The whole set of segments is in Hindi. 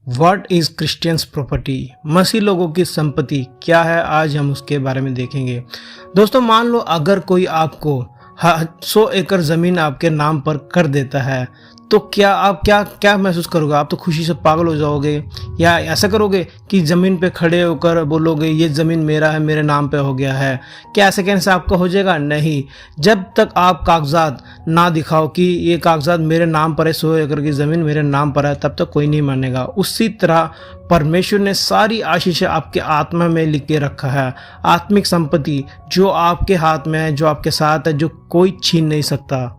What is Christians property? मसीह लोगों की संपत्ति क्या है? आज हम उसके बारे में देखेंगे। दोस्तों, मान लो अगर कोई आपको 100 एकड़ जमीन आपके नाम पर कर देता है तो क्या आप क्या महसूस करोगे? आप तो खुशी से पागल हो जाओगे, या ऐसा करोगे कि ज़मीन पे खड़े होकर बोलोगे ये ज़मीन मेरा है, मेरे नाम पे हो गया है? क्या ऐसे कहने से आपका हो जाएगा? नहीं। जब तक आप कागजात ना दिखाओ कि ये कागजात मेरे नाम पर है, 100 एकड़ की ज़मीन मेरे नाम पर है, तब तक कोई नहीं मानेगा। उसी तरह परमेश्वर ने सारी आशीषें आपके आत्मा में लिख के रखा है। आत्मिक संपत्ति जो आपके हाथ में है, जो आपके साथ है, जो कोई छीन नहीं सकता।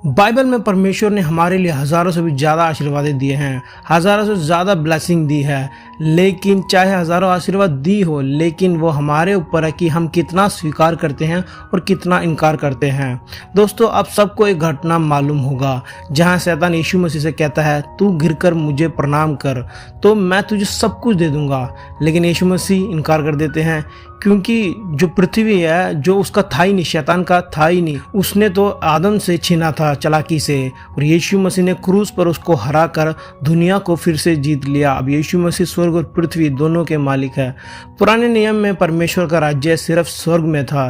बाइबल में परमेश्वर ने हमारे लिए हज़ारों से भी ज़्यादा आशीर्वाद दिए हैं, हज़ारों से ज़्यादा ब्लेसिंग दी है। लेकिन चाहे हज़ारों आशीर्वाद दी हो, लेकिन वो हमारे ऊपर है कि हम कितना स्वीकार करते हैं और कितना इनकार करते हैं। दोस्तों, अब सबको एक घटना मालूम होगा जहां शैतान यीशु मसीह से कहता है, तू गिरकर मुझे प्रणाम कर तो मैं तुझे सब कुछ दे दूंगा। लेकिन यीशु मसीह इनकार कर देते हैं, क्योंकि जो पृथ्वी है जो उसका था ही नहीं, शैतान का था ही नहीं, उसने तो आदम से छीना था चालाकी से, और यीशु मसीह ने क्रूस पर उसको हरा कर दुनिया को फिर से जीत लिया। अब यीशु मसीह स्वर्ग और पृथ्वी दोनों के मालिक है। पुराने नियम में परमेश्वर का राज्य सिर्फ स्वर्ग में था,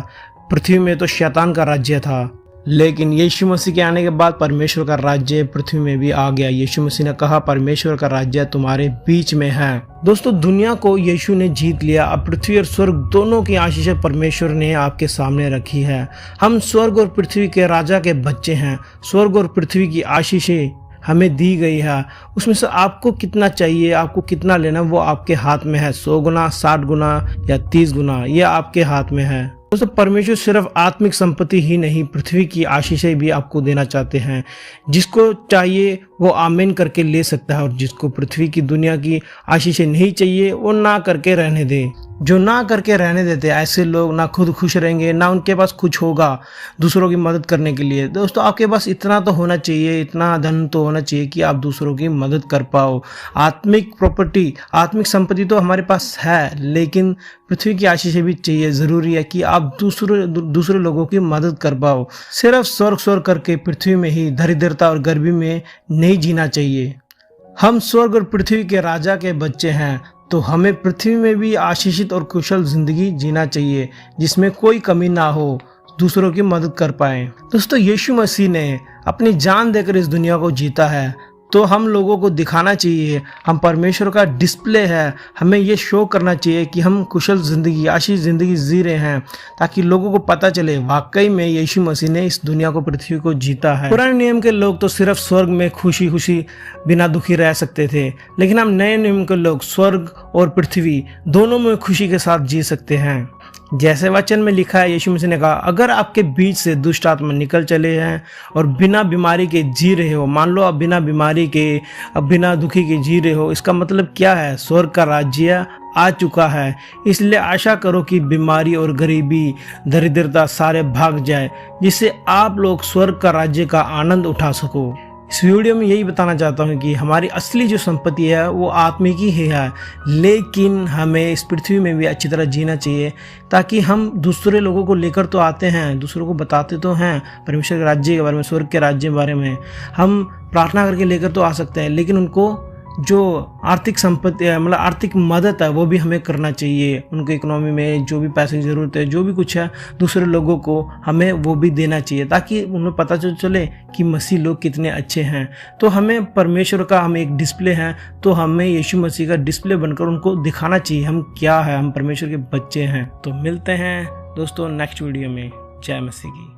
पृथ्वी में तो शैतान का राज्य था। लेकिन यीशु मसीह के आने के बाद परमेश्वर का राज्य पृथ्वी में भी आ गया। यीशु मसीह ने कहा, परमेश्वर का राज्य तुम्हारे बीच में है। दोस्तों, दुनिया को यीशु ने जीत लिया। अब पृथ्वी और स्वर्ग दोनों की आशीषें परमेश्वर ने आपके सामने रखी है। हम स्वर्ग और पृथ्वी के राजा के बच्चे हैं। स्वर्ग और पृथ्वी की आशीषें हमें दी गई है। उसमें से आपको कितना चाहिए, आपको कितना लेना, वो आपके हाथ में है। 100 गुना, 60 गुना या 30 गुना, ये आपके हाथ में है। दोस्तों, परमेश्वर सिर्फ आत्मिक संपत्ति ही नहीं, पृथ्वी की आशीषें भी आपको देना चाहते हैं। जिसको चाहिए वो आमीन करके ले सकता है, और जिसको पृथ्वी की दुनिया की आशीषें नहीं चाहिए वो ना करके रहने दे। जो ना करके रहने देते ऐसे लोग ना खुद खुश रहेंगे, ना उनके पास कुछ होगा दूसरों की मदद करने के लिए। दोस्तों, आपके पास इतना तो होना चाहिए, इतना धन तो होना चाहिए कि आप दूसरों की मदद कर पाओ। आत्मिक प्रॉपर्टी, आत्मिक संपत्ति तो हमारे पास है, लेकिन पृथ्वी की आशीषें भी चाहिए। जरूरी है कि आप दूसरे लोगों की मदद कर पाओ। सिर्फ स्वर्ग करके पृथ्वी में ही दरिद्रता और गरीबी में नहीं जीना चाहिए। हम स्वर्ग और पृथ्वी के राजा के बच्चे हैं, तो हमें पृथ्वी में भी आशीषित और कुशल जिंदगी जीना चाहिए, जिसमें कोई कमी ना हो, दूसरों की मदद कर पाए। दोस्तों, यीशु मसीह ने अपनी जान देकर इस दुनिया को जीता है, तो हम लोगों को दिखाना चाहिए हम परमेश्वर का डिस्प्ले है। हमें ये शो करना चाहिए कि हम कुशल जिंदगी, आशीष जिंदगी जी रहे हैं, ताकि लोगों को पता चले वाकई में यीशु मसीह ने इस दुनिया को, पृथ्वी को जीता है। पुराने नियम के लोग तो सिर्फ स्वर्ग में खुशी खुशी बिना दुखी रह सकते थे, लेकिन हम नए नियम के लोग स्वर्ग और पृथ्वी दोनों में खुशी के साथ जी सकते हैं। जैसे वचन में लिखा है, यीशु मसीह ने कहा, अगर आपके बीच से दुष्ट आत्मा निकल चले हैं और बिना बीमारी के जी रहे हो, मान लो आप बिना बीमारी के, अब बिना दुखी के जी रहे हो, इसका मतलब क्या है? स्वर्ग का राज्य आ चुका है। इसलिए आशा करो कि बीमारी और गरीबी, दरिद्रता सारे भाग जाए, जिससे आप लोग स्वर्ग का राज्य का आनंद उठा सको। इस वीडियो में यही बताना चाहता हूँ कि हमारी असली जो संपत्ति है वो आत्मिक ही है, लेकिन हमें इस पृथ्वी में भी अच्छी तरह जीना चाहिए, ताकि हम दूसरे लोगों को लेकर तो आते हैं, दूसरों को बताते तो हैं परमेश्वर के राज्य के बारे में, स्वर्ग के राज्य के बारे में। हम प्रार्थना करके लेकर तो आ सकते हैं, लेकिन उनको जो आर्थिक संपत्ति है, मतलब आर्थिक मदद है, वो भी हमें करना चाहिए। उनको इकोनॉमी में जो भी पैसे की ज़रूरत है, जो भी कुछ है, दूसरे लोगों को हमें वो भी देना चाहिए, ताकि उन्हें पता चले कि मसीह लोग कितने अच्छे हैं। तो हमें परमेश्वर का, हम एक डिस्प्ले हैं, तो हमें यीशु मसीह का डिस्प्ले बनकर उनको दिखाना चाहिए हम क्या है, हम परमेश्वर के बच्चे हैं। तो मिलते हैं दोस्तों नेक्स्ट वीडियो में। जय मसीह की।